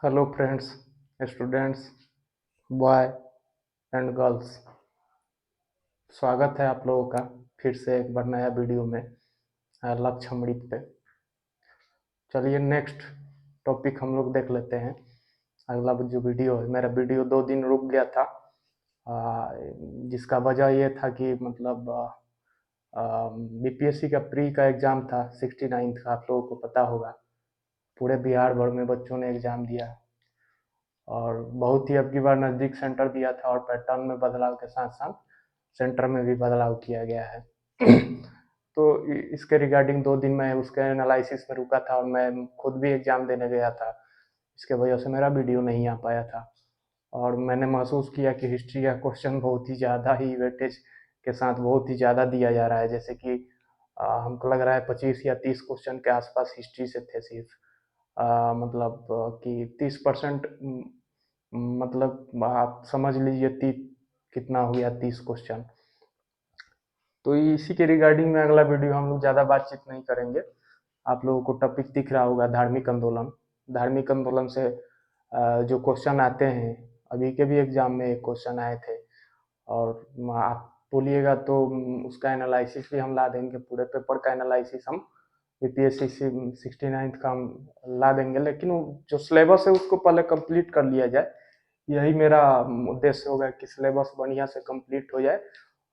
Hello friends, students, boy and girls. स्वागत है आप लोगों का फिर से एक बार नया वीडियो में लक्ष्य अमृत पे। चलिए नेक्स्ट टॉपिक हम लोग देख लेते हैं। अगला जो वीडियो है, मेरा वीडियो 2 दिन रुक गया था, जिसका वजह ये था कि मतलब बीपीएससी का प्री का एग्ज़ाम था 69 का, आप लोगों को पता होगा। पूरे बिहार भर में बच्चों ने एग्ज़ाम दिया और बहुत ही अब की बार नज़दीक सेंटर दिया था और पैटर्न में बदलाव के साथ साथ सेंटर में भी बदलाव किया गया है। तो इसके रिगार्डिंग 2 दिन मैं उसके एनालिसिस में रुका था और मैं खुद भी एग्ज़ाम देने गया था। इसके वजह से मेरा वीडियो नहीं आ पाया था और मैंने महसूस किया कि हिस्ट्री का क्वेश्चन बहुत ही ज़्यादा ही वेटेज के साथ बहुत ही ज़्यादा दिया जा रहा है। जैसे कि हमको लग रहा है 25 या 30 क्वेश्चन के आसपास हिस्ट्री से थे सिर्फ। मतलब कि 30%, मतलब आप समझ लीजिए कितना हो गया 30 क्वेश्चन। तो इसी के रिगार्डिंग में अगला वीडियो हम लोग ज़्यादा बातचीत नहीं करेंगे। आप लोगों को टॉपिक दिख रहा होगा, धार्मिक आंदोलन। धार्मिक आंदोलन से जो क्वेश्चन आते हैं, अभी के भी एग्जाम में एक क्वेश्चन आए थे और आप बोलिएगा तो उसका एनालिसिस भी हम ला देंगे। पूरे पेपर का एनालिसिस हम बीपीएससी 69 का हम ला देंगे, लेकिन जो सिलेबस है उसको पहले कंप्लीट कर लिया जाए। यही मेरा उद्देश्य होगा कि सिलेबस बढ़िया से कंप्लीट हो जाए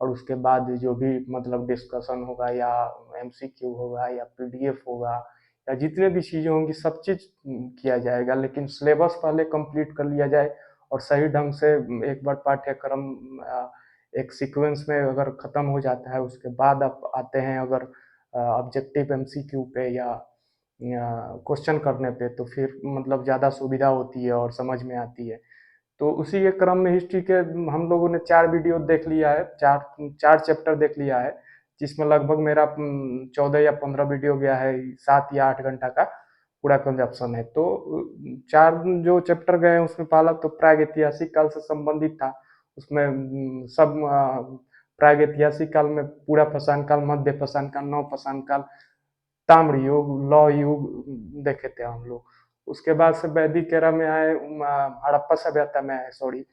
और उसके बाद जो भी मतलब डिस्कशन होगा या एमसीक्यू होगा या पीडीएफ होगा या जितने भी चीज़ें होंगी सब चीज़ किया जाएगा, लेकिन सिलेबस पहले कंप्लीट कर लिया जाए और सही ढंग से एक बार पाठ्यक्रम एक सीक्वेंस में अगर ख़त्म हो जाता है उसके बाद आप आते हैं अगर ऑब्जेक्टिव एमसीक्यू पे या क्वेश्चन करने पे, तो फिर मतलब ज़्यादा सुविधा होती है और समझ में आती है। तो उसी के क्रम में हिस्ट्री के हम लोगों ने 4 वीडियो देख लिया है, चार चार चैप्टर देख लिया है, जिसमें लगभग मेरा 14 या 15 वीडियो गया है, 7 या 8 घंटा का पूरा कंजप्शन है। तो चार जो चैप्टर गए हैं उसमें पहला तो प्रागैतिहासिक काल से संबंधित था। उसमें सब प्रागैतिहासिक काल में पूरा पाषाण काल, मध्य पाषाण काल, नव पाषाण काल, ताम्र युग, लौह युग देखे थे हम लोग। उसके बाद से वैदिक एरा में आए, हड़प्पा सभ्यता में आए, सॉरी,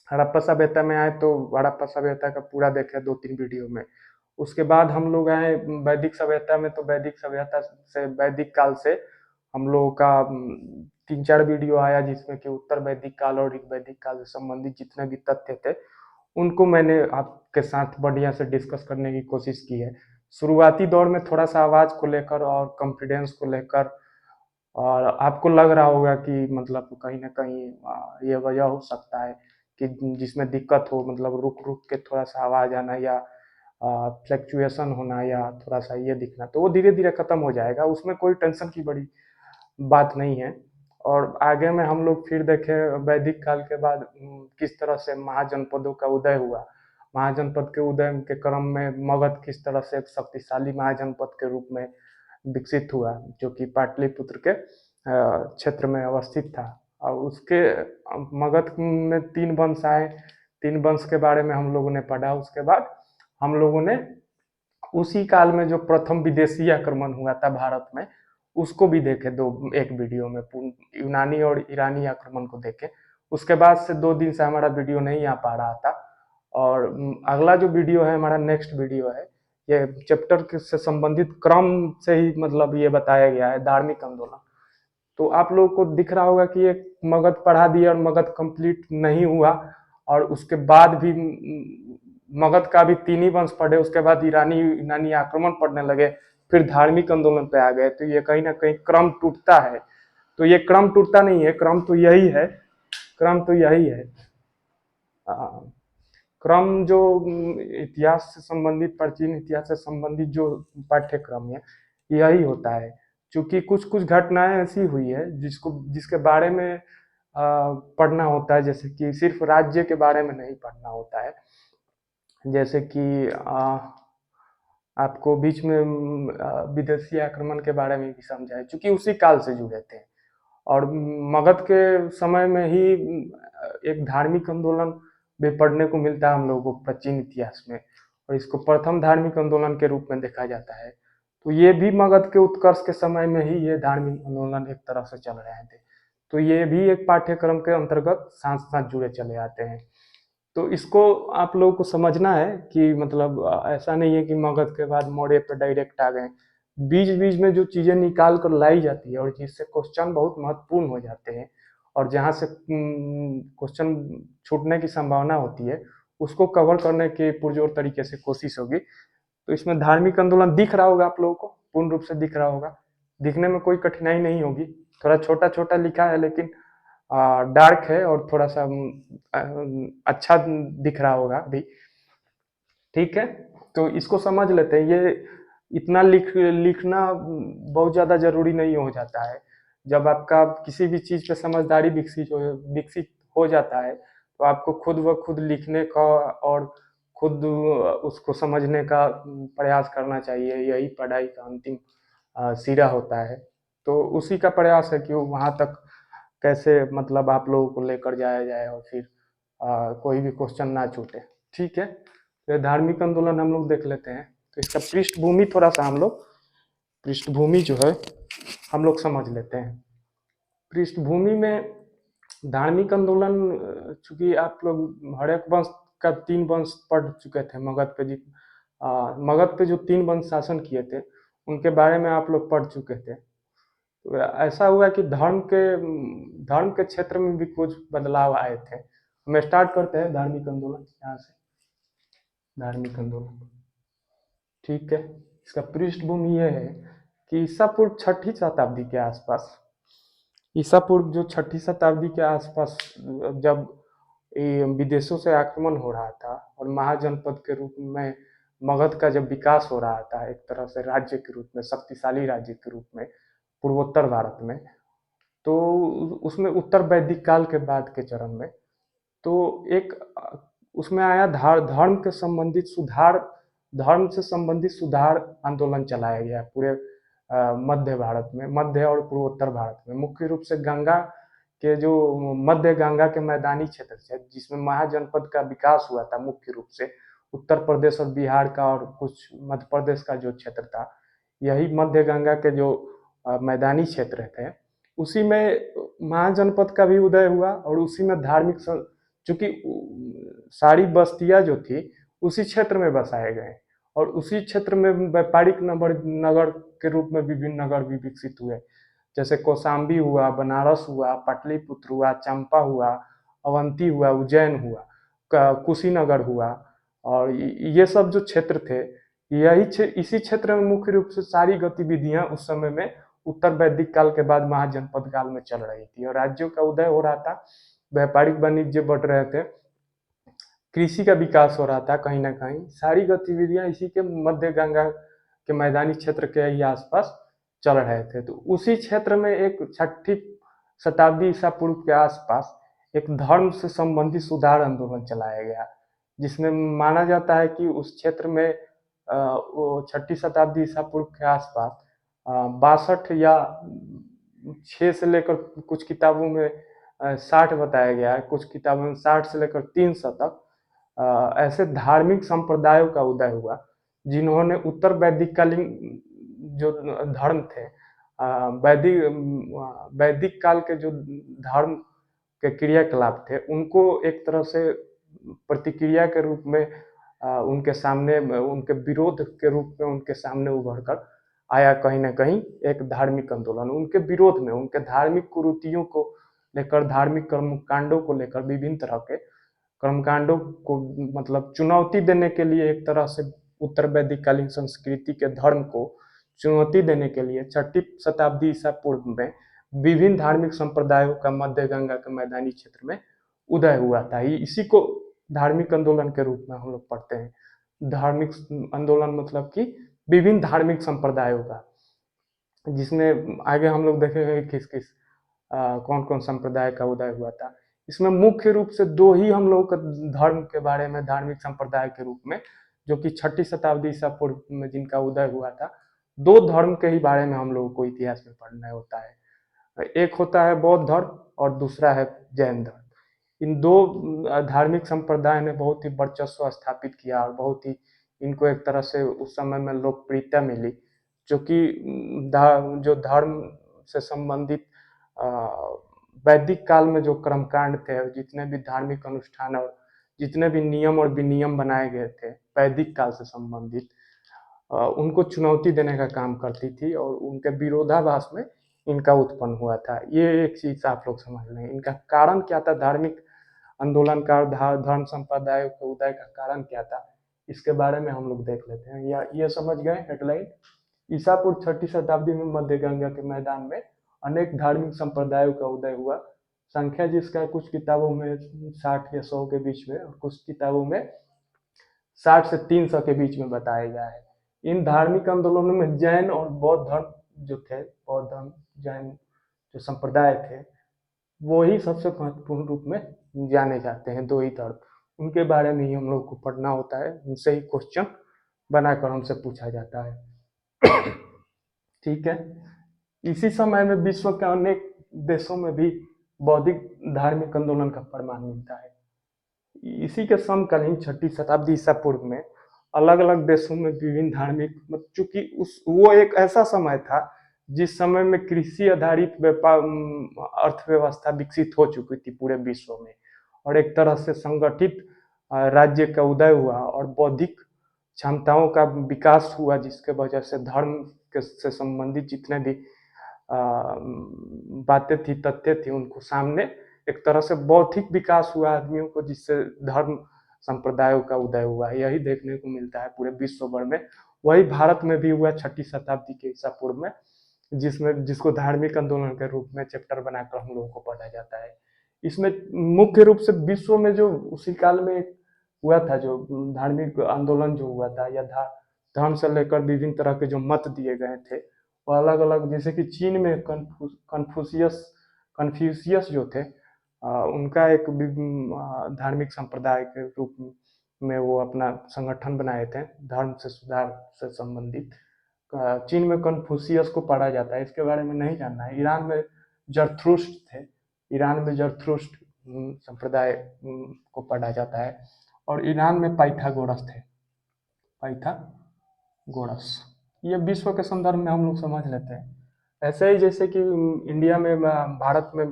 हड़प्पा सभ्यता में आए तो हड़प्पा सभ्यता का पूरा देखे 2-3 वीडियो में। उसके बाद हम लोग आए वैदिक सभ्यता में, तो वैदिक सभ्यता से वैदिक काल से हम लोगों का 3-4 वीडियो आया, जिसमें कि उत्तर वैदिक काल और ऋग वैदिक काल से संबंधित जितने भी तथ्य थे उनको मैंने आपके साथ बढ़िया से डिस्कस करने की कोशिश की है। शुरुआती दौर में थोड़ा सा आवाज़ को लेकर और कॉन्फिडेंस को लेकर, और आपको लग रहा होगा कि मतलब कहीं न कहीं ये वजह हो सकता है कि जिसमें दिक्कत हो, मतलब रुक-रुक के थोड़ा-सा आवाज़ आना या फ्लक्चुएशन होना या थोड़ा-सा ये दिखना, तो वो धीरे-धीरे खत्म हो जाएगा, उसमें कोई टेंशन की बड़ी बात नहीं है। और आगे में हम लोग फिर देखें वैदिक काल के बाद किस तरह से महाजनपदों का उदय हुआ। महाजनपद के उदय के क्रम में मगध किस तरह से एक शक्तिशाली महाजनपद के रूप में विकसित हुआ, जो कि पाटलिपुत्र के क्षेत्र में अवस्थित था। और उसके मगध में 3 वंश आए, 3 वंश के बारे में हम लोगों ने पढ़ा। उसके बाद हम लोगों ने उसी काल में जो प्रथम विदेशी आक्रमण हुआ था भारत में, उसको भी देखे एक वीडियो में, यूनानी और ईरानी आक्रमण को देखे। उसके बाद से 2 दिन से हमारा वीडियो नहीं आ पा रहा था और अगला जो वीडियो है हमारा नेक्स्ट वीडियो है, ये चैप्टर से संबंधित क्रम से ही मतलब ये बताया गया है, धार्मिक आंदोलन। तो आप लोगों को दिख रहा होगा कि एक मगध पढ़ा दिया और मगध कंप्लीट नहीं हुआ, और उसके बाद भी मगध का भी 3 ही वंश पढ़े, उसके बाद ईरानी यूनानी आक्रमण पढ़ने लगे, फिर धार्मिक आंदोलन पे आ गए। तो ये कहीं ना कहीं क्रम टूटता है। तो ये क्रम टूटता नहीं है, क्रम तो यही है, क्रम तो यही है। क्रम जो इतिहास से संबंधित, प्राचीन इतिहास से संबंधित जो पाठ्यक्रम है यही होता है। क्योंकि कुछ कुछ घटनाएं ऐसी हुई है जिसके बारे में पढ़ना होता है, जैसे कि सिर्फ राज्य के बारे में नहीं पढ़ना होता है। जैसे कि आपको बीच में विदेशी आक्रमण के बारे में भी समझा है, क्योंकि उसी काल से जुड़े थे। और मगध के समय में ही एक धार्मिक आंदोलन भी पढ़ने को मिलता है हम लोगों को प्राचीन इतिहास में, और इसको प्रथम धार्मिक आंदोलन के रूप में देखा जाता है। तो ये भी मगध के उत्कर्ष के समय में ही ये धार्मिक आंदोलन एक तरह से चल रहे थे। तो ये भी एक पाठ्यक्रम के अंतर्गत साथ साथ जुड़े चले आते हैं। तो इसको आप लोगों को समझना है कि मतलब ऐसा नहीं है कि मगध के बाद मौर्य पे डायरेक्ट आ गए। बीच बीच में जो चीजें निकाल कर लाई जाती है और जिससे क्वेश्चन बहुत महत्वपूर्ण हो जाते हैं और जहाँ से क्वेश्चन छूटने की संभावना होती है, उसको कवर करने की पुरजोर तरीके से कोशिश होगी। तो इसमें धार्मिक आंदोलन दिख रहा होगा आप लोगों को, पूर्ण रूप से दिख रहा होगा, दिखने में कोई कठिनाई नहीं होगी। थोड़ा छोटा छोटा लिखा है लेकिन डार्क है और थोड़ा सा अच्छा दिख रहा होगा अभी। ठीक है, तो इसको समझ लेते हैं। ये इतना लिखना बहुत ज़्यादा जरूरी नहीं हो जाता है। जब आपका किसी भी चीज़ पे समझदारी विकसित हो जाता है तो आपको खुद ब खुद लिखने का और खुद उसको समझने का प्रयास करना चाहिए। यही पढ़ाई का अंतिम सिरा होता है। तो उसी का प्रयास है कि वहाँ तक कैसे मतलब आप लोगों को लेकर जाया जाए और फिर कोई भी क्वेश्चन ना छूटे। ठीक है, तो ये धार्मिक आंदोलन हम लोग देख लेते हैं। तो इसका पृष्ठभूमि थोड़ा सा हम लोग पृष्ठभूमि जो है हम लोग समझ लेते हैं। पृष्ठभूमि में धार्मिक आंदोलन, चूंकि आप लोग हड़प्पा वंश का 3 वंश पढ़ चुके थे, मगध पे जो 3 वंश शासन किए थे उनके बारे में आप लोग पढ़ चुके थे। तो ऐसा हुआ कि धर्म के क्षेत्र में भी कुछ बदलाव आए थे। हम स्टार्ट करते हैं धार्मिक आंदोलन यहाँ से। धार्मिक आंदोलन, ठीक है, इसका पृष्ठभूमि यह है कि ईसा पूर्व 6ठी शताब्दी के आसपास, ईसा पूर्व जो 6ठी शताब्दी के आसपास जब विदेशों से आक्रमण हो रहा था और महाजनपद के रूप में मगध का जब विकास हो रहा था, एक तरह से राज्य के रूप में, शक्तिशाली राज्य के रूप में पूर्वोत्तर भारत में, तो उसमें उत्तर वैदिक काल के बाद के चरण में तो एक उसमें आया धर्म से संबंधित सुधार आंदोलन चलाया गया पूरे मध्य भारत में, मध्य और पूर्वोत्तर भारत में। मुख्य रूप से गंगा के जो मध्य गंगा के मैदानी क्षेत्र से जिसमें महाजनपद का विकास हुआ था, मुख्य रूप से उत्तर प्रदेश और बिहार का और कुछ मध्य प्रदेश का जो क्षेत्र था, यही मध्य गंगा के जो मैदानी क्षेत्र थे, उसी में महाजनपद का भी उदय हुआ और उसी में चूंकि सारी बस्तियां जो थी उसी क्षेत्र में बसाए गए और उसी क्षेत्र में व्यापारिक नगर के रूप में विभिन्न नगर भी विकसित हुए, जैसे कौशाम्बी हुआ, बनारस हुआ, पाटलिपुत्र हुआ, चंपा हुआ, अवंती हुआ, उज्जैन हुआ, कुशीनगर हुआ। और ये सब जो क्षेत्र थे, इसी क्षेत्र में मुख्य रूप से सारी गतिविधियां उस समय में उत्तर वैदिक काल के बाद महाजनपद काल में चल रही थी और राज्यों का उदय हो रहा था, व्यापारिक वाणिज्य बढ़ रहे थे, कृषि का विकास हो रहा था। कहीं ना कहीं सारी गतिविधियां इसी के मध्य गंगा के मैदानी क्षेत्र के ही आसपास चल रहे थे। तो उसी क्षेत्र में एक 6ठी शताब्दी ईसा पूर्व के आसपास एक धर्म से संबंधित सुधार आंदोलन चलाया गया, जिसमें माना जाता है कि उस क्षेत्र में वो 6ठी शताब्दी ईसा पूर्व के आसपास 62 या 6 से लेकर कुछ किताबों में 60 बताया गया है, कुछ किताबों में 60 से लेकर 300 तक ऐसे धार्मिक संप्रदायों का उदय हुआ जिन्होंने उत्तर वैदिक कालीन जो धर्म थे, वैदिक काल के जो धर्म के क्रियाकलाप थे उनको एक तरह से प्रतिक्रिया के रूप में उनके सामने, उनके विरोध के रूप में उनके सामने उभर कर आया। कहीं ना कहीं एक धार्मिक आंदोलन उनके विरोध में, उनके धार्मिक कुरीतियों को लेकर, धार्मिक कर्मकांडों को लेकर, विभिन्न तरह के कर्मकांडों को मतलब चुनौती देने के लिए, एक तरह से उत्तर वैदिक कालीन संस्कृति के धर्म को चुनौती देने के लिए 6ठी शताब्दी ईसा पूर्व में विभिन्न धार्मिक संप्रदायों का मध्य गंगा के मैदानी क्षेत्र में उदय हुआ था। इसी को धार्मिक आंदोलन के रूप में हम लोग पढ़ते हैं। धार्मिक आंदोलन मतलब कि विभिन्न धार्मिक संप्रदायों का, जिसमें आगे हम लोग देखेंगे किस किस कौन कौन संप्रदाय का उदय हुआ था। इसमें मुख्य रूप से 2 ही हम लोग धर्म के बारे में, धार्मिक संप्रदाय के रूप में, जो कि 6ठी शताब्दी ईसा पूर्व में जिनका उदय हुआ था, 2 धर्म के ही बारे में हम लोगों को इतिहास में पढ़ना होता है। एक होता है बौद्ध धर्म और दूसरा है जैन धर्म। इन 2 धार्मिक संप्रदाय ने बहुत ही वर्चस्व स्थापित किया और बहुत ही इनको एक तरह से उस समय में लोकप्रियता मिली, जो कि जो धर्म से संबंधित वैदिक काल में जो कर्मकांड थे, जितने भी धार्मिक अनुष्ठान और जितने भी नियम और विनियम बनाए गए थे वैदिक काल से संबंधित, उनको चुनौती देने का काम करती थी और उनके विरोधाभास में इनका उत्पन्न हुआ था। ये एक चीज आप लोग समझ लें। इनका कारण क्या था, धार्मिक आंदोलन का धर्म संप्रदाय के उदय का कारण क्या था, इसके बारे में हम लोग देख लेते हैं। या ये समझ गए हेडलाइन, ईसा पूर्व 6ठी शताब्दी में मध्य गंगा के मैदान में अनेक धार्मिक संप्रदायों का उदय हुआ। संख्या जिसका कुछ किताबों में 60 या 100 के बीच में और कुछ किताबों में 60 से 300 के बीच में बताया गया है। इन धार्मिक आंदोलनों में जैन और बौद्ध धर्म जो थे, बौद्ध धर्म जैन जो संप्रदाय थे, वो ही सबसे महत्वपूर्ण रूप में जाने जाते हैं। दो ही धर्म, उनके बारे में ही हम लोग को पढ़ना होता है, उनसे ही क्वेश्चन बनाकर हमसे पूछा जाता है। ठीक है। इसी समय में विश्व के अनेक देशों में भी बौद्धिक धार्मिक आंदोलन का प्रमाण मिलता है। इसी के समकालीन 6ठी शताब्दी ईसा पूर्व में अलग अलग देशों में विभिन्न धार्मिक, चूंकि उस वो एक ऐसा समय था जिस समय में कृषि आधारित व्यापार अर्थव्यवस्था विकसित हो चुकी थी पूरे विश्व में, और एक तरह से संगठित राज्य का उदय हुआ और बौद्धिक क्षमताओं का विकास हुआ, जिसके वजह से धर्म से संबंधित जितने भी बातें थी, तथ्य थी, उनको सामने एक तरह से बौद्धिक विकास हुआ आदमियों को, जिससे धर्म संप्रदायों का उदय हुआ। यही देखने को मिलता है पूरे विश्व भर में। वही भारत में भी हुआ 6ठी शताब्दी के ईसा पूर्व में, जिसको धार्मिक आंदोलन के रूप में चैप्टर बनाकर हम लोगों को पढ़ा जाता है। इसमें मुख्य रूप से विश्व में जो उसी काल में हुआ था, जो धार्मिक आंदोलन जो हुआ था, या धर्म से लेकर विभिन्न तरह के जो मत दिए गए थे, वो अलग अलग, जैसे कि चीन में कन्फ्यूशियस जो थे, उनका एक धार्मिक संप्रदाय के रूप में वो अपना संगठन बनाए थे धर्म से सुधार से संबंधित। चीन में कन्फ्यूशियस को पढ़ा जाता है, इसके बारे में नहीं जानना है। ईरान में जरथुष्ट्र थे, ईरान में जरथुष्ट्र संप्रदाय को पढ़ा जाता है, और ईरान में पाइथागोरस थे, पाइथागोरस। ये विश्व के संदर्भ में हम लोग समझ लेते हैं। ऐसे ही जैसे कि इंडिया में, भारत में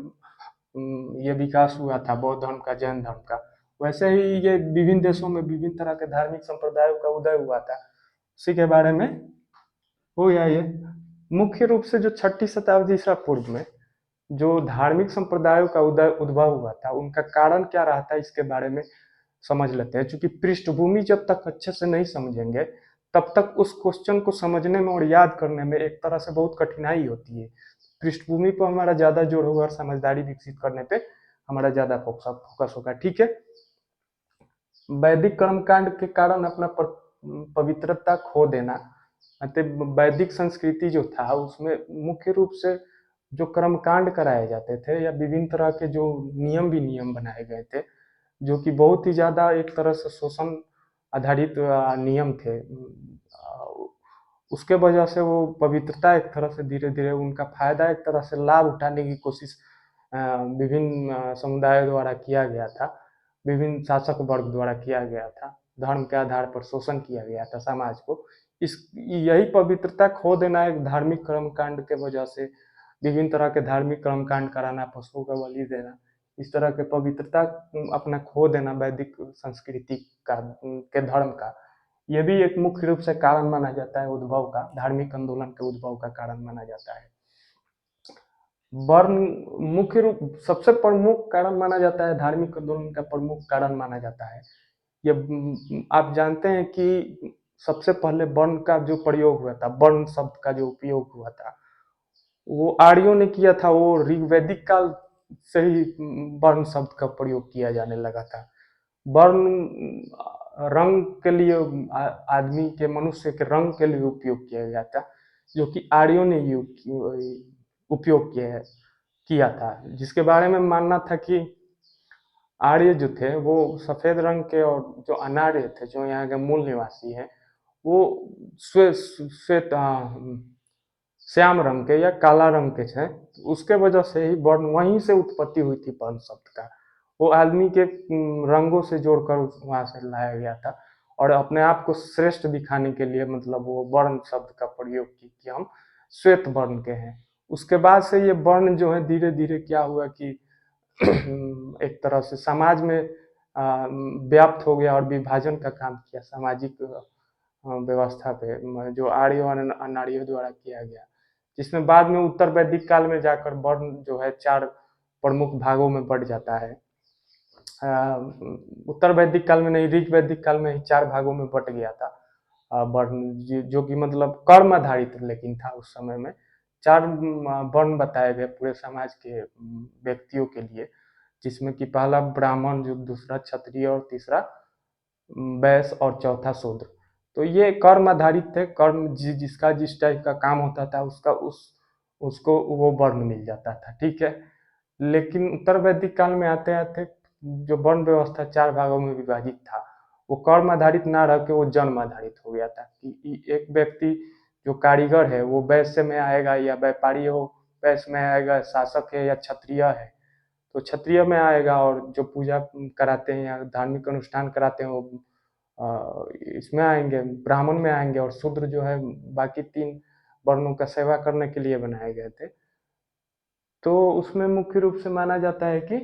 ये विकास हुआ था बौद्ध धर्म का, जैन धर्म का, वैसे ही ये विभिन्न देशों में विभिन्न तरह के धार्मिक संप्रदायों का उदय हुआ था। उसी के बारे में हो गया ये। मुख्य रूप से जो 6ठी शताब्दी ईसा पूर्व में जो धार्मिक संप्रदायों का उद्भव हुआ था, उनका कारण क्या रहा था, इसके बारे में समझ लेते हैं। क्योंकि पृष्ठभूमि जब तक अच्छे से नहीं समझेंगे, तब तक उस क्वेश्चन को समझने में और याद करने में एक तरह से बहुत कठिनाई होती है। पृष्ठभूमि पर हमारा ज्यादा जोर होगा और समझदारी विकसित करने पे हमारा ज्यादा फोकस होगा। ठीक है। वैदिक कर्मकांड के कारण अपना पवित्रता खो देना, मतलब वैदिक संस्कृति जो था उसमें मुख्य रूप से जो कर्मकांड कराए जाते थे, या विभिन्न तरह के जो नियम बनाए गए थे, जो कि बहुत ही ज्यादा एक तरह से शोषण आधारित नियम थे, उसके वजह से वो पवित्रता एक तरह से धीरे धीरे उनका फायदा, एक तरह से लाभ उठाने की कोशिश विभिन्न समुदायों द्वारा किया गया था, विभिन्न शासक वर्ग द्वारा किया गया था। धर्म के आधार पर शोषण किया गया था समाज को। यही पवित्रता खो देना एक धार्मिक कर्मकांड के वजह से, विभिन्न तरह के धार्मिक कर्मकांड कराना, पशुओं का बलि देना, इस तरह के पवित्रता अपना खो देना वैदिक संस्कृति का, के धर्म का, ये भी एक मुख्य रूप से कारण माना जाता है उद्भव का, धार्मिक आंदोलन के उद्भव का कारण माना जाता है। वर्ण मुख्य रूप सबसे प्रमुख कारण माना जाता है, धार्मिक आंदोलन का प्रमुख कारण माना जाता है। ये आप जानते हैं कि सबसे पहले वर्ण का जो प्रयोग हुआ था, वर्ण शब्द का जो उपयोग हुआ था, वो आर्यों ने किया था। वो ऋग्वैदिक काल से ही वर्ण शब्द का प्रयोग किया जाने लगा था। वर्ण रंग के लिए, आदमी के, मनुष्य के रंग के लिए उपयोग किया गया था, जो कि आर्यों ने उपयोग किया था, जिसके बारे में मानना था कि आर्य जो थे वो सफेद रंग के, और जो अनार्य थे, जो यहाँ के मूल निवासी हैं, वो श्वेत श्याम रंग के या काला रंग के थे। उसके वजह से ही वर्ण, वहीं से उत्पत्ति हुई थी वर्ण शब्द का। वो आदमी के रंगों से जोड़कर वहां से लाया गया था, और अपने आप को श्रेष्ठ दिखाने के लिए, मतलब वो वर्ण शब्द का प्रयोग की कि हम श्वेत वर्ण के हैं। उसके बाद से ये वर्ण जो है धीरे धीरे क्या हुआ कि एक तरह से समाज में व्याप्त हो गया और विभाजन का काम किया सामाजिक व्यवस्था पे जो आर्य और अनार्यों द्वारा किया गया, जिसमें बाद में उत्तर वैदिक काल में जाकर वर्ण जो है 4 प्रमुख भागों में बँट जाता है। उत्तर वैदिक काल में नहीं, ऋग वैदिक काल में ही 4 भागों में बँट गया था वर्ण, जो कि मतलब कर्म आधारित लेकिन था उस समय में। 4 वर्ण बताए गए पूरे समाज के व्यक्तियों के लिए, जिसमें कि पहला ब्राह्मण, जो दूसरा क्षत्रिय और तीसरा वैश्य और चौथा शूद्र। तो ये कर्म आधारित थे, कर्म जिसका जिस टाइप का काम होता था उसका उसको वो वर्ण मिल जाता था, ठीक है। लेकिन उत्तर वैदिक काल में आते आते जो वर्ण व्यवस्था 4 भागों में विभाजित था, वो कर्म आधारित ना रह के वो जन्म आधारित हो गया था कि एक व्यक्ति जो कारीगर है वो वैश्य में आएगा या व्यापारी हो वैश्य में आएगा, शासक है या क्षत्रिय है तो क्षत्रिय में आएगा, और जो पूजा कराते हैं या धार्मिक अनुष्ठान कराते हैं वो इसमें आएंगे, ब्राह्मण में आएंगे, और शूद्र जो है बाकी 3 वर्णों का सेवा करने के लिए बनाए गए थे। तो उसमें मुख्य रूप से माना जाता है कि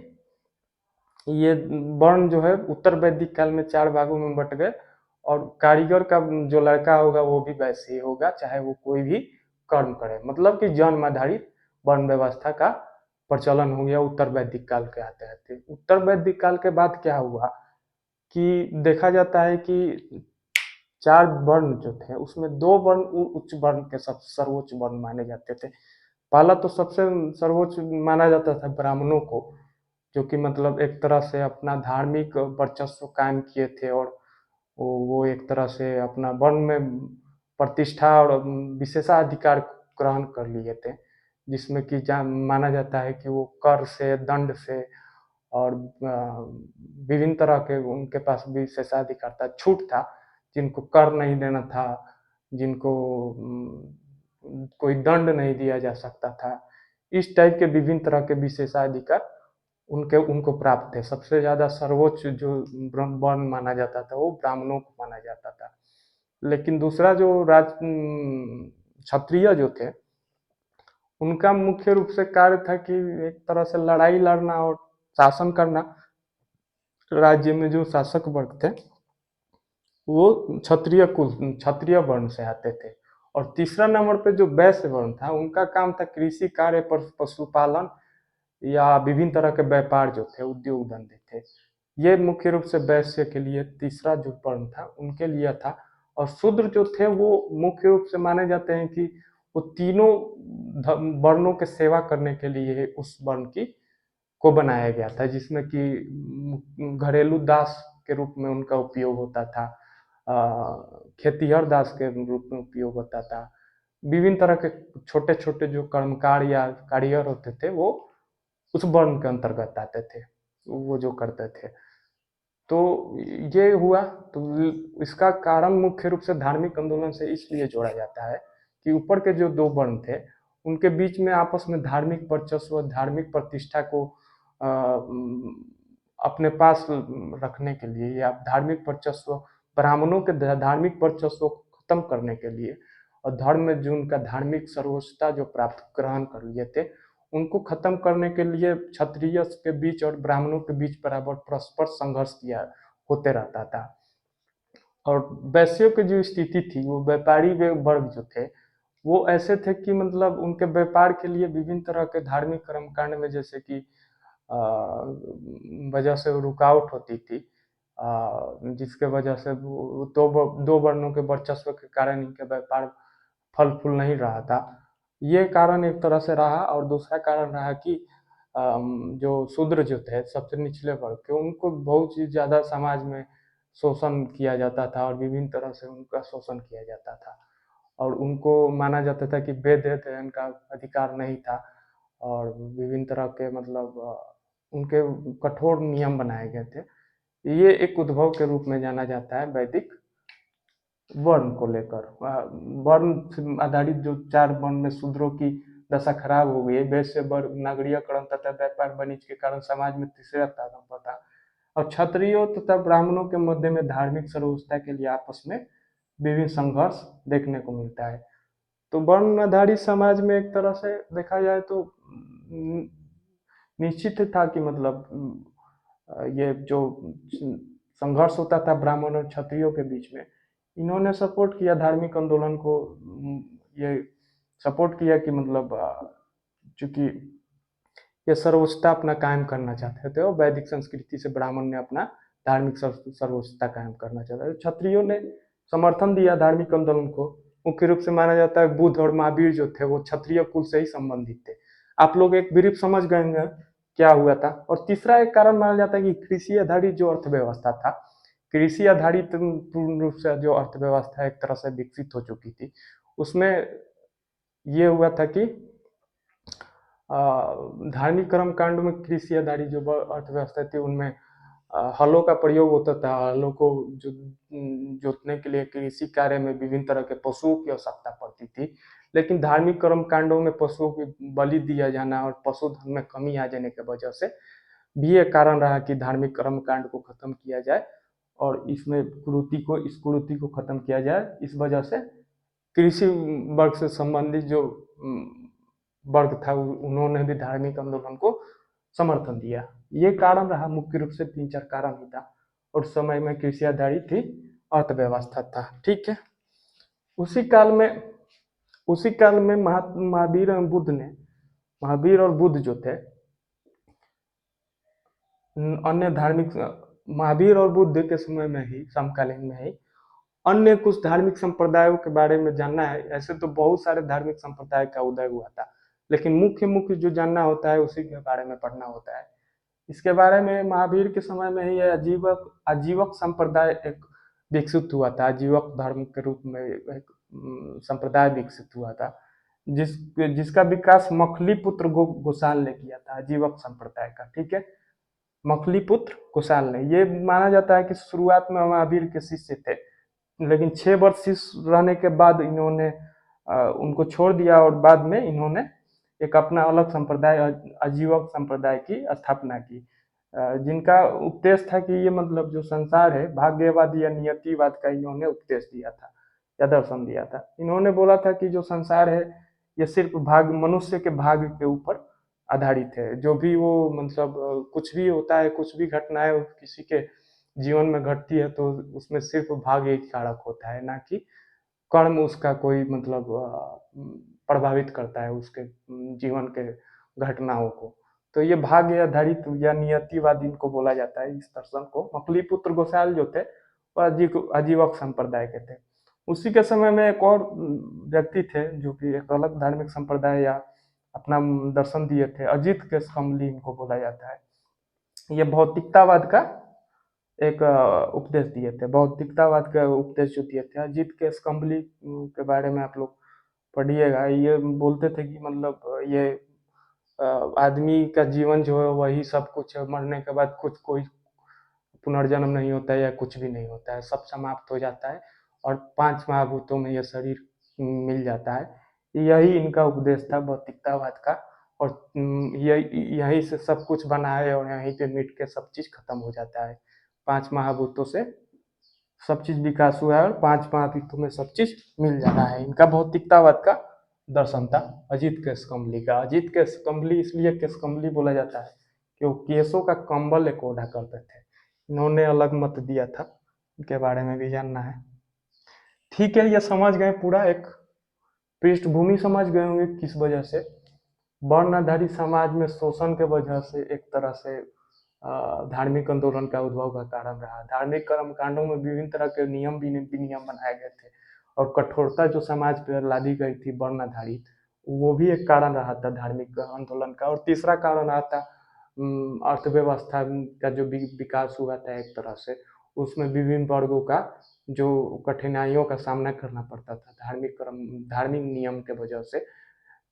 ये वर्ण जो है उत्तर वैदिक काल में 4 भागों में बट गए, और कारीगर का जो लड़का होगा वो भी वैसे ही होगा, चाहे वो कोई भी कर्म करे, मतलब कि जन्म आधारित वर्ण व्यवस्था का प्रचलन हो गया उत्तर वैदिक काल के आते आते। उत्तर वैदिक काल के बाद क्या हुआ कि देखा जाता है कि 4 वर्ण जो थे उसमें 2 वर्ण उच्च वर्ण के सब सर्वोच्च वर्ण माने जाते थे। पहला तो सबसे सर्वोच्च माना जाता था ब्राह्मणों को, जो कि मतलब एक तरह से अपना धार्मिक वर्चस्व कायम किए थे, और वो एक तरह से अपना वर्ण में प्रतिष्ठा और विशेषाधिकार ग्रहण कर लिए थे, जिसमें कि माना जाता है कि वो कर से, दंड से और विभिन्न तरह के उनके पास विशेषाधिकार था, छूट था, जिनको कर नहीं देना था, जिनको कोई दंड नहीं दिया जा सकता था, इस टाइप के विभिन्न तरह के विशेषाधिकार उनके उनको प्राप्त थे। सबसे ज़्यादा सर्वोच्च जो वर्ण माना जाता था वो ब्राह्मणों को माना जाता था। लेकिन दूसरा जो क्षत्रिय जो थे उनका मुख्य रूप से कार्य था कि एक तरह से लड़ाई लड़ना और शासन करना। राज्य में जो शासक वर्ग थे वो क्षत्रिय वर्ण से आते थे। और तीसरा नंबर पे जो वैश्य वर्ण था उनका काम था कृषि कार्य, पशुपालन या विभिन्न तरह के व्यापार जो थे, उद्योग धंधे थे। ये मुख्य रूप से वैश्य के लिए तीसरा जो वर्ण था उनके लिए था। और शूद्र जो थे वो मुख्य रूप से माने जाते हैं कि वो तीनों वर्णों के सेवा करने के लिए उस वर्ण की को बनाया गया था, जिसमें कि घरेलू दास के रूप में उनका उपयोग होता था, खेतिहर दास के रूप में उपयोग होता था, विभिन्न तरह के छोटे छोटे जो कर्मकार या कारीगर होते थे वो उस वर्ण के अंतर्गत आते थे, वो जो करते थे। तो ये हुआ। तो इसका कारण मुख्य रूप से धार्मिक आंदोलन से इसलिए जोड़ा जाता है कि ऊपर के जो 2 वर्ण थे उनके बीच में आपस में धार्मिक वर्चस्व, धार्मिक प्रतिष्ठा को अपने पास रखने के लिए, या धार्मिक वर्चस्व, ब्राह्मणों के धार्मिक वर्चस्व को खत्म करने के लिए, और धर्म में जो उनका धार्मिक सर्वोच्चता जो प्राप्त ग्रहण कर लिए थे उनको खत्म करने के लिए क्षत्रिय के बीच और ब्राह्मणों के बीच बराबर परस्पर संघर्ष किया होते रहता था। और वैश्यों की जो स्थिति थी वो व्यापारी वर्ग जो थे वो ऐसे थे कि मतलब उनके व्यापार के लिए विभिन्न तरह के धार्मिक कर्मकांड में जैसे कि वजह से रुकावट होती थी, जिसके वजह से दो वर्णों के वर्चस्व के कारण इनके व्यापार फल फूल नहीं रहा था। ये कारण एक तरह से रहा। और दूसरा कारण रहा कि जो शूद्र जो थे सबसे निचले वर्ग के उनको बहुत ही ज़्यादा समाज में शोषण किया जाता था और विभिन्न तरह से उनका शोषण किया जाता था, और उनको माना जाता था कि वेद अध्ययन का अधिकार नहीं था, और विभिन्न तरह के मतलब उनके कठोर नियम बनाए गए थे। ये एक उद्भव के रूप में जाना जाता है वैदिक वर्ण को लेकर। वर्ण आधारित जो 4 वर्ण में शूद्रों की दशा खराब हो गई है। वैश्य वर्ग नगरीयकरण तथा व्यापार वाणिज्य के कारण समाज में तीसरा स्थान पर था, और क्षत्रियों तथा ब्राह्मणों के मध्य में धार्मिक सर्वोच्चता के लिए आपस में विभिन्न संघर्ष देखने को मिलता है। तो वर्ण आधारित समाज में एक तरह से देखा जाए तो निश्चित था कि मतलब ये जो संघर्ष होता था ब्राह्मण और क्षत्रियों के बीच में, इन्होंने सपोर्ट किया धार्मिक आंदोलन को। ये सपोर्ट किया कि मतलब चूंकि ये सर्वोच्चता अपना कायम करना चाहते थे और वैदिक संस्कृति से ब्राह्मण ने अपना धार्मिक सर्वोच्चता कायम करना चाहता था। क्षत्रियों ने समर्थन दिया धार्मिक आंदोलन को। मुख्य रूप से माना जाता है बुद्ध और महावीर जो थे वो क्षत्रिय कुल से ही संबंधित थे। आप लोग एक ब्रीफ समझ गए होंगे क्या हुआ था। और तीसरा एक कारण माना जाता है कि कृषि आधारित जो अर्थव्यवस्था था, कृषि आधारित पूर्ण रूप से जो अर्थव्यवस्था एक तरह से विकसित हो चुकी थी, उसमें ये हुआ था कि धार्मिक कर्म कांड में कृषि आधारित जो अर्थव्यवस्था थी उनमें हलों का प्रयोग होता था। हलों को जो जोतने के लिए कृषि कार्य में विभिन्न तरह के पशुओं की आवश्यकता पड़ती थी। लेकिन धार्मिक कर्म कांडों में पशुओं की बलि दिया जाना और पशुधन में कमी आ जाने की वजह से भी एक कारण रहा कि धार्मिक कर्म कांड को खत्म किया जाए और इसमें इस कुरीति को खत्म किया जाए। इस वजह से कृषि वर्ग से संबंधित जो वर्ग था उन्होंने भी धार्मिक आंदोलन को समर्थन दिया। ये कारण रहा, मुख्य रूप से 3-4 कारण ही था। और समय में कृषि आधारित थी अर्थव्यवस्था था। ठीक है। उसी काल में महावीर और बुद्ध जो थे अन्य धार्मिक महावीर और बुद्ध के समय में ही समकालीन में ही अन्य कुछ धार्मिक संप्रदायों के बारे में जानना है। ऐसे तो बहुत सारे धार्मिक संप्रदाय का उदय हुआ था, लेकिन मुख्य मुख्य जो जानना होता है उसी के बारे में पढ़ना होता है। इसके बारे में महावीर के समय में ही आजीवक संप्रदाय एक विकसित हुआ था। आजीवक धर्म के रूप में एक संप्रदाय विकसित हुआ था, जिसका विकास मखलीपुत्र गोसाल ने किया था, आजीवक संप्रदाय का। ठीक है। मखलीपुत्र गोसाल ने, ये माना जाता है कि शुरुआत में महावीर के शिष्य थे, लेकिन 6 वर्ष शिष्य रहने के बाद इन्होंने उनको छोड़ दिया और बाद में इन्होंने एक अपना अलग संप्रदाय आजीवक संप्रदाय की स्थापना की, जिनका उपदेश था कि ये मतलब जो संसार है भाग्यवाद या नियतिवाद का इन्होंने उपदेश दिया था या दर्शन दिया था। इन्होंने बोला था कि जो संसार है ये सिर्फ मनुष्य के भाग्य के ऊपर आधारित है। जो भी वो मतलब कुछ भी होता है, कुछ भी घटनाएं किसी के जीवन में घटती है तो उसमें सिर्फ भाग्य एक कारक होता है, ना कि कर्म उसका कोई मतलब प्रभावित करता है उसके जीवन के घटनाओं को। तो ये भाग्य आधारित या नियतिवाद इनको बोला जाता है। इस दर्शन को मखलीपुत्र गोसाल जो थे वो आजीवक संप्रदाय के थे। उसी के समय में एक और व्यक्ति थे जो कि एक अलग धार्मिक संप्रदाय या अपना दर्शन दिए थे, अजित केशकमली इनको बोला जाता है। ये भौतिकतावाद का एक उपदेश दिए थे। भौतिकतावाद का उपदेश जो दिए थे अजित केशकमली के बारे में आप लोग पढ़िएगा। ये बोलते थे कि मतलब ये आदमी का जीवन जो है वही सब कुछ है, मरने के बाद कुछ कोई पुनर्जन्म नहीं होता है या कुछ भी नहीं होता है, सब समाप्त हो जाता है और 5 महाभूतों में यह शरीर मिल जाता है। यही इनका उपदेश था भौतिकतावाद का। और यही से सब कुछ बना है और यहीं पे मिट के सब चीज खत्म हो जाता है। 5 महाभूतों से सब चीज विकास हुआ है और 5 महाभूतों में सब चीज मिल जाना है। इनका भौतिकतावाद का दर्शन था अजित केशकमली का। अजित केशकमली इसलिए केशकमली बोला जाता है कि वो केशों का कंबल एक ओढ़ा करते थे। इन्होंने अलग मत दिया था, इनके बारे में भी जानना है। ठीक है, ये समझ गए पूरा एक पृष्ठभूमि समझ गए होंगे किस वजह से वर्ण आधारित समाज में शोषण के वजह से एक तरह से धार्मिक आंदोलन का उद्भव का कारण रहा। धार्मिक कर्म कांडों में विभिन्न तरह के विनियम बनाए गए थे और कठोरता जो समाज पर लादी गई थी वर्ण आधारित, वो भी एक कारण रहा था धार्मिक आंदोलन का। और तीसरा कारण रहा था अर्थव्यवस्था का जो विकास हुआ था एक तरह से, उसमें विभिन्न वर्गों का जो कठिनाइयों का सामना करना पड़ता था धार्मिक नियम के वजह से,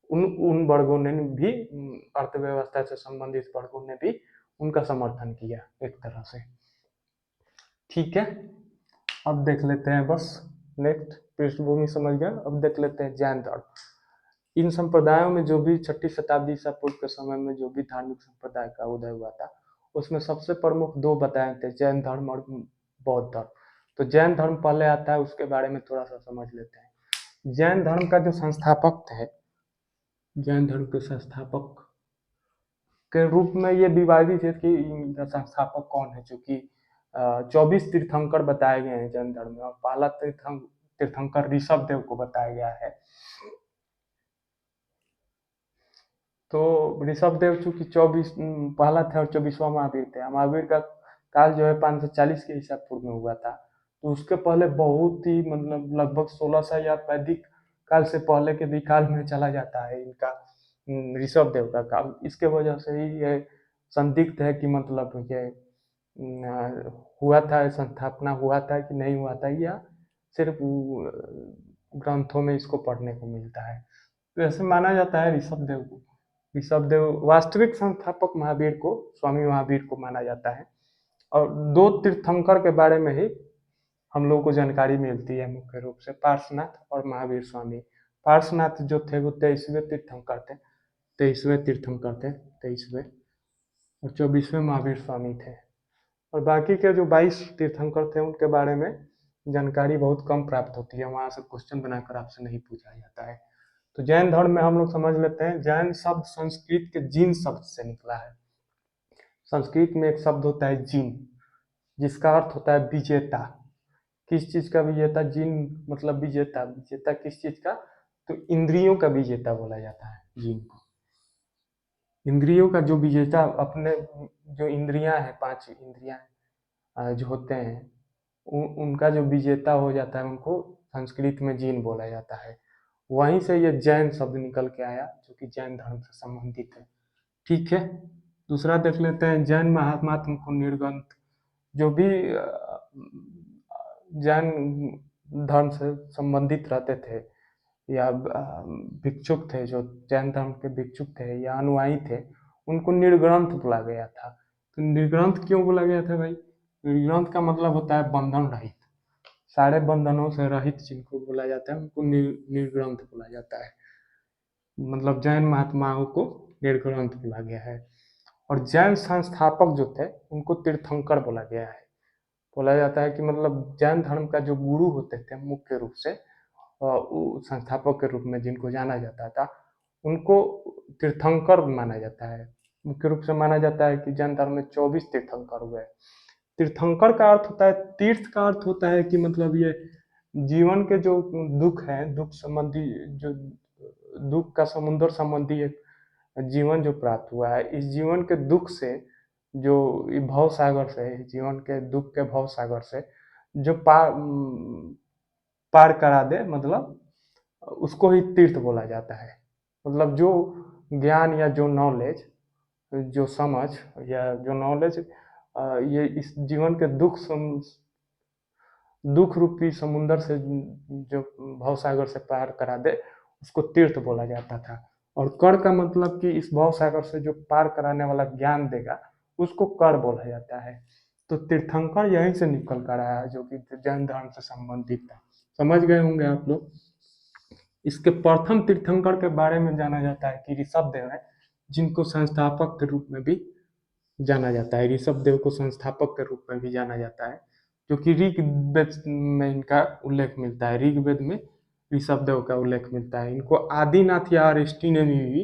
उन वर्गों ने भी अर्थव्यवस्था से संबंधित वर्गों ने भी उनका समर्थन किया एक तरह से। ठीक है, अब देख लेते हैं बस नेक्स्ट पृष्ठभूमि समझ गए। अब देख लेते हैं जैन धर्म। इन संप्रदायों में जो भी 6ठी शताब्दी ईसा पूर्व के समय में जो भी धार्मिक संप्रदाय का उदय हुआ था उसमें सबसे प्रमुख 2 बताए थे, जैन धर्म और बौद्ध धर्म। तो जैन धर्म पहले आता है, उसके बारे में थोड़ा सा समझ लेते हैं। जैन धर्म का जो संस्थापक थे, जैन धर्म के संस्थापक के रूप में ये विवादित है कि इनका संस्थापक कौन है, चूंकि 24 तीर्थंकर बताए गए हैं जैन धर्म में, और पहला तीर्थंकर ऋषभ देव को बताया गया है। तो ऋषभ देव चूंकि 24 पहला थे और 24वां महावीर थे। महावीर का काल जो है 540 के ईसा पूर्व में हुआ था। तो उसके पहले बहुत ही मतलब लगभग 1600 या वैदिक काल से पहले के भी काल में चला जाता है इनका ऋषभ देव का काल। इसके वजह से ही ये संदिग्ध है कि मतलब ये हुआ था, संस्थापना हुआ था कि नहीं हुआ था, या सिर्फ ग्रंथों में इसको पढ़ने को मिलता है। तो ऐसे माना जाता है ऋषभ देव को। ऋषभ देव वास्तविक संस्थापक महावीर को, स्वामी महावीर को माना जाता है। और 2 तीर्थंकर के बारे में ही हम लोगों को जानकारी मिलती है मुख्य रूप से, पार्श्वनाथ और महावीर स्वामी। पार्श्वनाथ जो थे वो 23वें तीर्थंकर थे, 23वें तीर्थंकर थे, 23वें, और 24वें महावीर स्वामी थे। और बाकी के जो 22 तीर्थंकर थे उनके बारे में जानकारी बहुत कम प्राप्त होती है, वहाँ से क्वेश्चन बनाकर आपसे नहीं पूछा जाता है। तो जैन धर्म में हम लोग समझ लेते हैं, जैन शब्द संस्कृत के जीन शब्द से निकला है। संस्कृत में एक शब्द होता है जीन, जिसका अर्थ होता है विजेता। किस चीज का विजेता? जीन मतलब विजेता। विजेता किस चीज का? तो इंद्रियों का विजेता बोला जाता है जीन को। इंद्रियों का जो विजेता, अपने जो इंद्रियां हैं, 5 इंद्रियां जो होते हैं, उनका जो विजेता हो जाता है, उनको संस्कृत में जीन बोला जाता है। वहीं से ये जैन शब्द निकल के आया, जो कि जैन धर्म से संबंधित है। ठीक है, दूसरा देख लेते हैं, जैन महात्मात्म को निर्गंथ। जो भी जैन धर्म से संबंधित रहते थे, या भिक्षुक थे, जो जैन धर्म के भिक्षुक थे या अनुयायी थे, उनको निर्ग्रंथ बोला गया था। तो निर्ग्रंथ क्यों बोला गया था भाई? निर्ग्रंथ का मतलब होता है बंधन रहित, सारे बंधनों से रहित जिनको बोला जाता है उनको निर्ग्रंथ बोला जाता है। मतलब जैन महात्माओं को निर्ग्रंथ बोला गया है। और जैन संस्थापक जो थे उनको तीर्थंकर बोला गया है। बोला जाता है कि मतलब जैन धर्म का जो गुरु होते थे मुख्य रूप से, संस्थापक के रूप में जिनको जाना जाता था, उनको तीर्थंकर माना जाता है। मुख्य रूप से माना जाता है कि जैन धर्म में 24 तीर्थंकर हुए। तीर्थंकर का अर्थ होता है, तीर्थ का अर्थ होता है कि मतलब ये जीवन के जो दुख है, दुख संबंधी, जो दुख का समुद्र संबंधी एक जीवन जो प्राप्त हुआ है, इस जीवन के दुख से, जो भव सागर से, जीवन के दुख के भव सागर से जो पार करा दे, मतलब उसको ही तीर्थ बोला जाता है। मतलब जो ज्ञान या जो नॉलेज, जो समझ या जो नॉलेज ये इस जीवन के दुख रूपी समुंदर से जो भव सागर से पार करा दे, उसको तीर्थ बोला जाता था। और कर का मतलब कि इस भव सागर से जो पार कराने वाला ज्ञान देगा, उसको कर बोला जाता है। तो तीर्थंकर यहीं से निकल कर आया, जो कि जैन धर्म से संबंधित था। समझ गए होंगे आप लोग। इसके प्रथम तीर्थंकर के बारे में जाना जाता है कि ऋषभ देव है, जिनको संस्थापक के रूप में भी जाना जाता है। ऋषभ देव को संस्थापक के रूप में भी जाना जाता है, जो कि ऋग्वेद में इनका उल्लेख मिलता है। ऋग्वेद में ऋषभ देव का उल्लेख मिलता है। इनको आदिनाथ या अरिष्टिनेमी भी,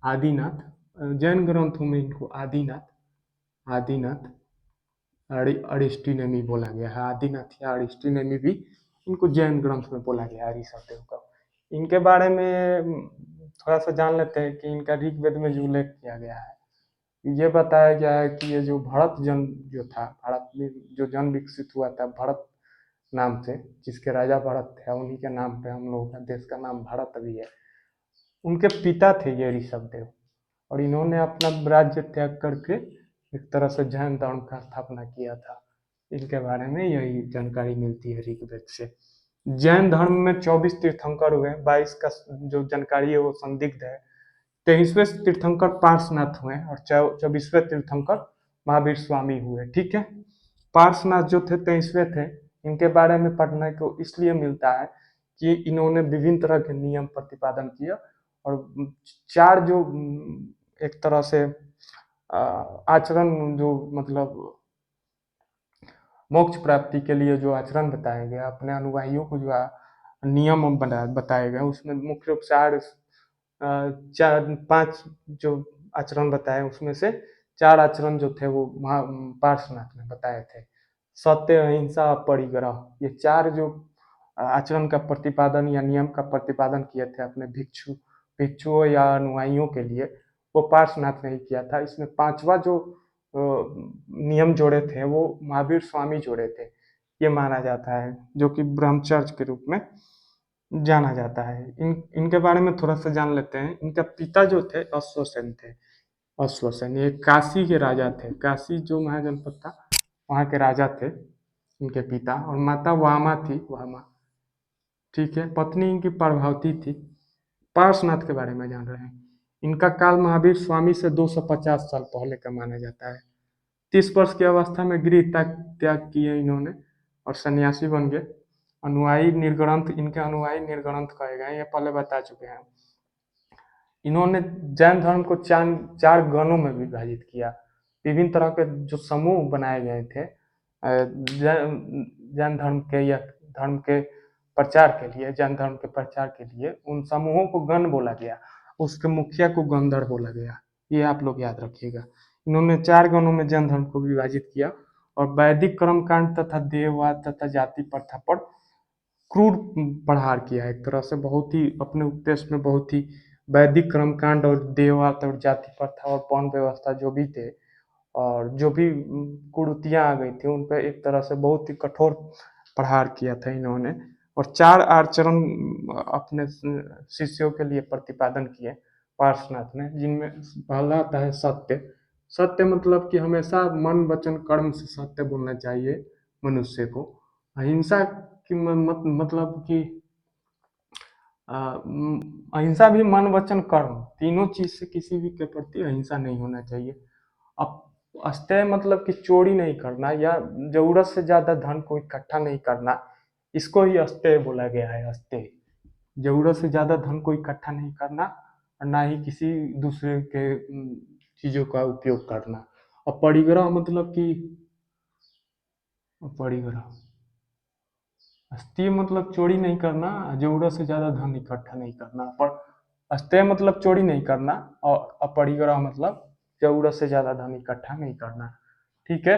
आदिनाथ जैन ग्रंथों में इनको आदिनाथ, आदिनाथ अरिष्टिनेमी बोला गया है। आदिनाथ या अरिष्टिनेमी भी इनको जैन ग्रंथ में बोला गया है ऋषभ देव का। इनके बारे में थोड़ा सा जान लेते हैं कि इनका ऋग्वेद में जो उल्लेख किया गया है, ये बताया गया है कि ये जो भरत जन जो था, भारत में जो जन विकसित हुआ था भरत नाम से, जिसके राजा भरत थे, उन्हीं के नाम पे हम लोगों का देश का नाम भारत भी है। उनके पिता थे ये ऋषभ देव, और इन्होंने अपना राज्य त्याग करके एक तरह से जैन धर्म का स्थापना किया था। इनके बारे में यही जानकारी मिलती है ऋग्वेद से। जैन धर्म में 24 तीर्थंकर हुए, 22 का जो जानकारी है वो संदिग्ध है। 23वें तीर्थंकर पार्श्वनाथ हुए और 24वें तीर्थंकर महावीर स्वामी हुए। ठीक है, पार्श्वनाथ जो थे 23वें थे, इनके बारे में पढ़ने को इसलिए मिलता है कि इन्होंने विभिन्न तरह के नियम प्रतिपादन किया, और 4 जो एक तरह से आचरण, जो मतलब मोक्ष प्राप्ति के लिए जो आचरण बताया गया, अपने अनुयायियों को जो नियम बताए गए, उसमें मुख्य रूप से 4 5 जो आचरण बताए, उसमें से 4 आचरण जो थे वो पार्श्वनाथ ने बताए थे। सत्य, अहिंसा, परिग्रह, ये 4 जो आचरण का प्रतिपादन या नियम का प्रतिपादन किए थे अपने भिक्षुओं या अनुयायियों के लिए, वो पार्श्वनाथ ने ही किया था। इसमें 5वां जो नियम जोड़े थे वो महावीर स्वामी जोड़े थे, ये माना जाता है, जो कि ब्रह्मचर्य के रूप में जाना जाता है। इनके बारे में थोड़ा सा जान लेते हैं। इनका पिता जो थे अश्वसेन थे। अश्वसेन ये काशी के राजा थे। काशी जो महाजनपद था वहाँ के राजा थे इनके पिता, और माता वामा थी, वामा, ठीक है। पत्नी इनकी प्रभावती थी। पार्श्वनाथ के बारे में जान रहे हैं। इनका काल महावीर स्वामी से 250 साल पहले का माना जाता है। 30 वर्ष की अवस्था में गृह त्याग किए इन्होंने और सन्यासी बन गए। अनुयायी निर्ग्रंथ, इनके अनुयायी निर्ग्रंथ कहे गए, ये पहले बता चुके हैं। इन्होंने जैन धर्म को 4 गणों में विभाजित किया। विभिन्न तरह के जो समूह बनाए गए थे जैन धर्म के या धर्म के प्रचार के लिए, जैन धर्म के प्रचार के लिए उन समूहों को गण बोला गया, उसके मुखिया को गंधर बोला गया। ये आप लोग याद रखिएगा। इन्होंने 4 गणों में जैन धर्म को विभाजित किया और वैदिक कर्मकांड तथा देववाद तथा जाति प्रथा पर क्रूर प्रहार किया। एक तरह से बहुत ही अपने उपदेश में बहुत ही वैदिक कर्मकांड और देववाद और जाति प्रथा और वर्ण व्यवस्था जो भी थे और जो भी कुरीतियां आ गई थी उन पर एक तरह से बहुत ही कठोर प्रहार किया था इन्होंने। और 4 आचरण अपने शिष्यों के लिए प्रतिपादन किए पार्श्वनाथ ने, जिनमें पहला आता है सत्य। सत्य मतलब कि हमेशा मन वचन कर्म से सत्य बोलना चाहिए मनुष्य को। अहिंसा की मतलब कि अहिंसा भी मन वचन कर्म तीनों चीज से किसी भी के प्रति अहिंसा नहीं होना चाहिए। अब अस्तेय मतलब कि चोरी नहीं करना या जरूरत से ज्यादा धन को इकट्ठा नहीं करना, इसको ही अस्तेय बोला गया है। अस्तेय जरूरत से ज्यादा धन को इकट्ठा नहीं करना और ना ही किसी दूसरे के चीजों का उपयोग करना। और परिग्रह मतलब कि परिग्रह अस्तेय मतलब चोरी नहीं करना, जरूरत से ज्यादा धन इकट्ठा नहीं करना। पर अस्तेय मतलब चोरी नहीं करना और अपरिग्रह मतलब जरूरत से ज्यादा धन इकट्ठा नहीं करना, ठीक है।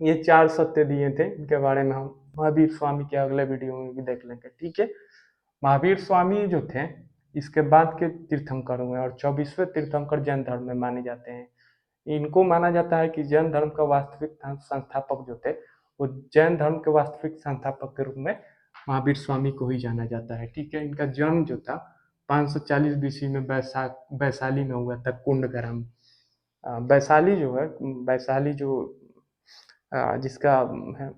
ये 4 सत्य दिए थे, इनके बारे में हम महावीर स्वामी के अगले वीडियो में भी देख लेंगे, ठीक है। महावीर स्वामी जो थे इसके बाद के तीर्थंकर हुए और 24वें तीर्थंकर जैन धर्म में माने जाते हैं। इनको माना जाता है कि जैन धर्म का वास्तविक संस्थापक जो थे वो जैन धर्म के वास्तविक संस्थापक के रूप में महावीर स्वामी को ही जाना जाता है, ठीक है। इनका जन्म जो था 540 बीसी में वैशाली में हुआ था, कुंडग्राम। वैशाली जो है, वैशाली जो जिसका है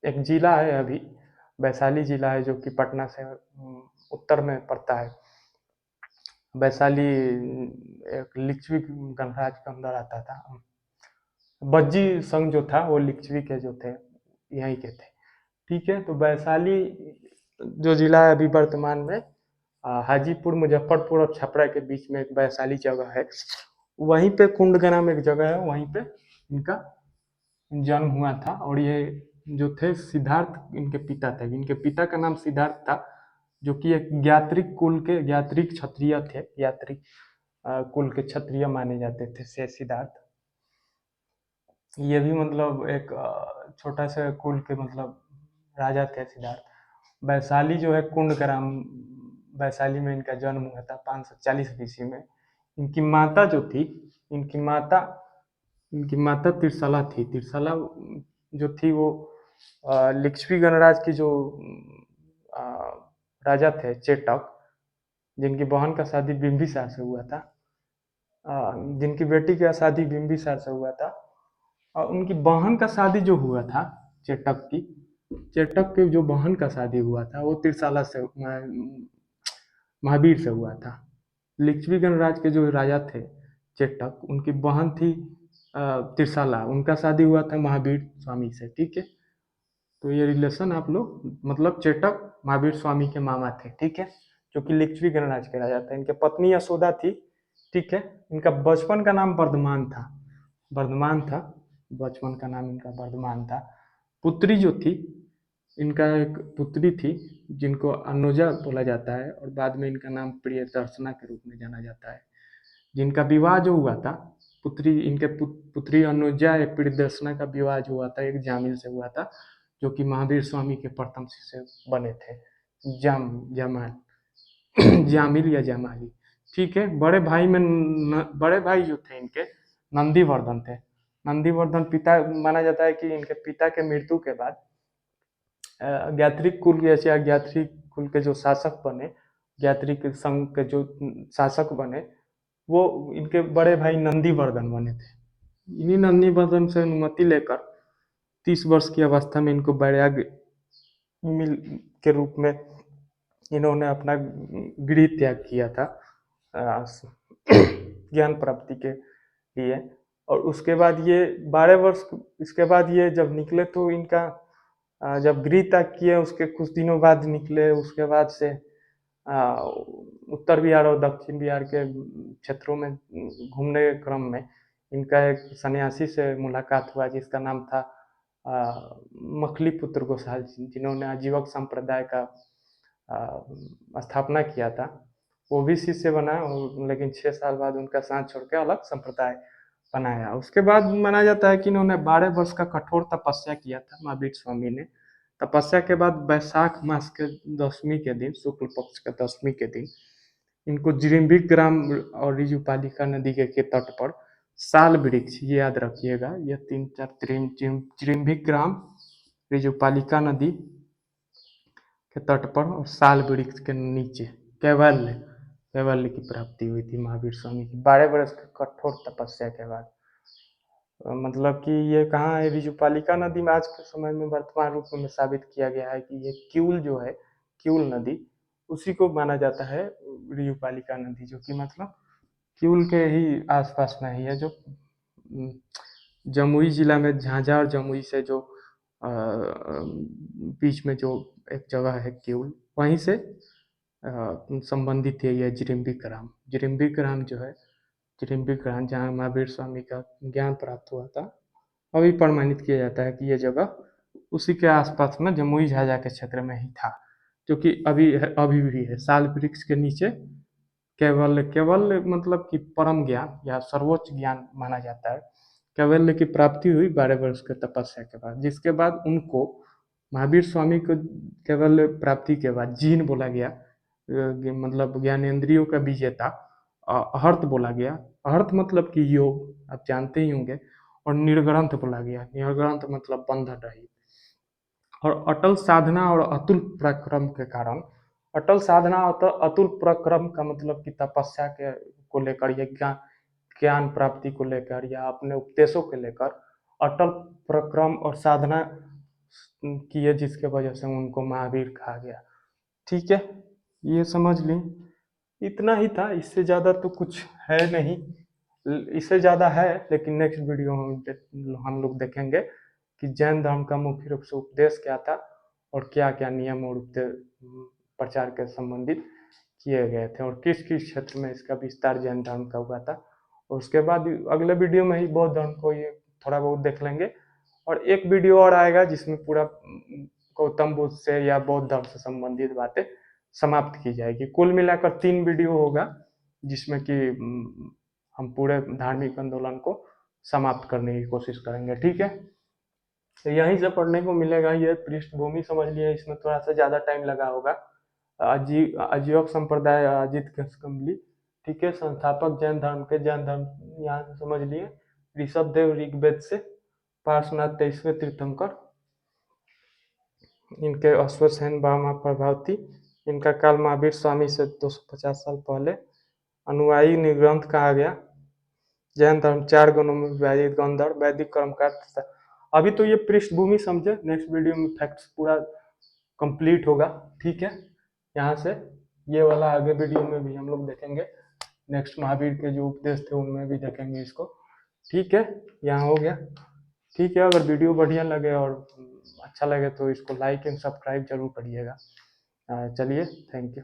एक जिला है, अभी वैशाली जिला है जो कि पटना से उत्तर में पड़ता है। वैशाली एक लिच्छवी गणराज्य के अंदर आता था। बज्जी संघ जो था वो लिच्छवी के जो थे यहीं के थे, ठीक है। तो वैशाली जो जिला है अभी वर्तमान में हाजीपुर, मुजफ्फरपुर और छपरा के बीच में एक वैशाली जगह है, वहीं पे कुंडग्राम एक जगह है, वहीं पे इनका जन्म हुआ था। और ये जो थे सिद्धार्थ इनके पिता थे। इनके पिता का नाम सिद्धार्थ था, जो कि एक ज्ञात्रिक कुल के ज्ञात्रिक क्षत्रिय थे। ज्ञात्रिक कुल के क्षत्रिय माने जाते थे से सिद्धार्थ। ये भी मतलब एक छोटा सा कुल के मतलब राजा थे सिद्धार्थ। वैशाली जो है कुंडग्राम, वैशाली में इनका जन्म हुआ था 540 बीसी में। इनकी माता जो थी, इनकी माता तिरसला थी। तिरसला जो थी वो लिच्छवी गणराज की जो अ, राजा थे चेटक, जिनकी बहन का शादी बिंबिसार से हुआ था, जिनकी बेटी का शादी बिंबिसार से हुआ था। और उनकी बहन का शादी जो हुआ था चेटक की जो बहन का शादी हुआ था वो तिरसाला से महावीर से हुआ था। लिच्छवी गणराज के जो राजा थे चेटक, उनकी बहन थी तिरसाला, उनका शादी हुआ था महावीर स्वामी से, ठीक है। तो ये रिलेशन आप लोग मतलब चेटक महावीर स्वामी के मामा थे, ठीक है, जो कि लिच्छवी गणराज के राजा थे। इनके पत्नी यशोदा थी, ठीक है। इनका बचपन का नाम वर्धमान था, वर्धमान था, बचपन का नाम इनका वर्धमान था। पुत्री जो थी, इनका एक पुत्री थी जिनको अनुजा बोला जाता है और बाद में इनका नाम प्रियदर्शना के रूप में जाना जाता है। जिनका विवाह जो हुआ था, पुत्री अनुजा एक प्रियदर्शना का विवाह जो हुआ था एक जामिल से हुआ था, जो कि महावीर स्वामी के प्रथम शिष्य बने थे। जमाल जामिल या जमाली, ठीक है। बड़े भाई जो थे इनके नंदीवर्धन थे। नंदीवर्धन पिता माना जाता है कि इनके पिता के मृत्यु के बाद ज्ञात्रिक कुल के या ज्ञात्रिक कुल के जो शासक बने, ज्ञात्रिक संघ के जो शासक बने, वो इनके बड़े भाई नंदीवर्धन बने थे। इन्हीं नंदीवर्धन से अनुमति लेकर 30 वर्ष की अवस्था में इनको वैराग्य मिल के रूप में इन्होंने अपना गृह त्याग किया था ज्ञान प्राप्ति के लिए। और उसके बाद ये 12 वर्ष इसके बाद ये जब निकले तो इनका जब गृह त्याग किए उसके कुछ दिनों बाद निकले, उसके बाद से उत्तर बिहार और दक्षिण बिहार के क्षेत्रों में घूमने के क्रम में इनका एक सन्यासी से मुलाकात हुआ जिसका नाम था मखली पुत्र गोसाल जी, जिन्होंने आजीवक संप्रदाय का स्थापना किया था। वो भी शिष्य बना, लेकिन 6 साल बाद उनका साथ छोड़ के अलग संप्रदाय बनाया। उसके बाद माना जाता है कि इन्होंने 12 वर्ष का कठोर तपस्या किया था महावीर स्वामी ने। तपस्या के बाद वैशाख मास के 10वीं के दिन, शुक्ल पक्ष के 10वीं के दिन, इनको जिरिम्बिक ग्राम और रिजुपालिका नदी के तट पर साल वृक्ष, ये याद रखिएगा, ये 3-4 जिरिम्बिक ग्राम, रिजुपालिका नदी के तट पर और साल वृक्ष के नीचे कैवल्य की प्राप्ति हुई थी महावीर स्वामी की 12 वर्ष की कठोर तपस्या के बाद। मतलब कि ये कहाँ है, रिजुपालिका नदी में आज के समय में वर्तमान रूप में साबित किया गया है कि ये किउल जो है, किउल नदी, उसी को माना जाता है रिजुपालिका नदी, जो कि मतलब किउल के ही आसपास में ही है, जो जमुई जिला में झांझा और जमुई से जो बीच में जो एक जगह है किउल, वहीं से संबंधित है यह जिरिम्बिक ग्राम जो है, जिरिम्बिक ग्राम जहाँ महावीर स्वामी का ज्ञान प्राप्त हुआ था, अभी प्रमाणित किया जाता है कि यह जगह उसी के आसपास में जमुई झाझा के क्षेत्र में ही था, जो कि अभी भी है। साल वृक्ष के नीचे कैवल्य मतलब कि परम ज्ञान या सर्वोच्च ज्ञान माना जाता है। कैवल्य की प्राप्ति हुई 12 वर्ष के तपस्या के बाद, जिसके बाद उनको महावीर स्वामी को कैवल्य प्राप्ति के बाद जीन बोला गया, मतलब ज्ञानेंद्रियों का विजेता। अहर्त बोला गया, अहर्त मतलब कि योग, आप जानते ही होंगे। और निर्ग्रंथ बोला गया, निर्ग्रंथ मतलब बंधन रहित। और अटल साधना और अतुल पराक्रम के कारण, अटल साधना और अतुल पराक्रम का मतलब कि तपस्या के को लेकर, ये ज्ञान प्राप्ति को लेकर या अपने उपदेशों को लेकर अटल पराक्रम और साधना किए, जिसके वजह से उनको महावीर कहा गया। ठीक है, ये समझ लें। इतना ही था, इससे ज़्यादा तो कुछ है नहीं। इससे ज़्यादा है लेकिन नेक्स्ट वीडियो में हम लोग देखेंगे कि जैन धर्म का मुख्य रूप से उपदेश क्या था और क्या क्या नियम और प्रचार के संबंधित किए गए थे और किस किस क्षेत्र में इसका विस्तार जैन धर्म का हुआ था। और उसके बाद अगले वीडियो में ही बौद्ध धर्म को ये थोड़ा बहुत देख लेंगे। और एक वीडियो और आएगा जिसमें पूरा गौतम बुद्ध से या बौद्ध धर्म से संबंधित बातें समाप्त की जाएगी। कुल मिलाकर 3 वीडियो होगा जिसमें कि हम पूरे धार्मिक आंदोलन को समाप्त करने की कोशिश करेंगे। ठीक है, तो यहीं से पढ़ने को मिलेगा। ये पृष्ठभूमि समझ लिए, इसमें थोड़ा सा ज़्यादा टाइम लगा होगा। आजीवक संप्रदाय अजित कम्बली, ठीक है, संस्थापक जैन धर्म यहाँ से समझ लिए। ऋषभ देव ऋग्वेद से, पार्श्वनाथ 23वें तीर्थंकर, इनके अश्वसेन बामा प्रभावती, इनका काल महावीर स्वामी से 250 साल पहले। अनुयायी निर्ग्रंथ कहा गया। जैन धर्म 4 गुणों में विभाजित, गंधर्व, वैदिक, कर्मकांड। अभी तो ये पृष्ठभूमि समझे, नेक्स्ट वीडियो में फैक्ट्स पूरा कंप्लीट होगा। ठीक है, यहाँ से ये वाला आगे वीडियो में भी हम लोग देखेंगे। नेक्स्ट महावीर के जो उपदेश थे उनमें भी देखेंगे इसको। ठीक है, यहाँ हो गया। ठीक है, अगर वीडियो बढ़िया लगे और अच्छा लगे तो इसको लाइक एंड सब्सक्राइब जरूर करिएगा। चलिए, थैंक यू।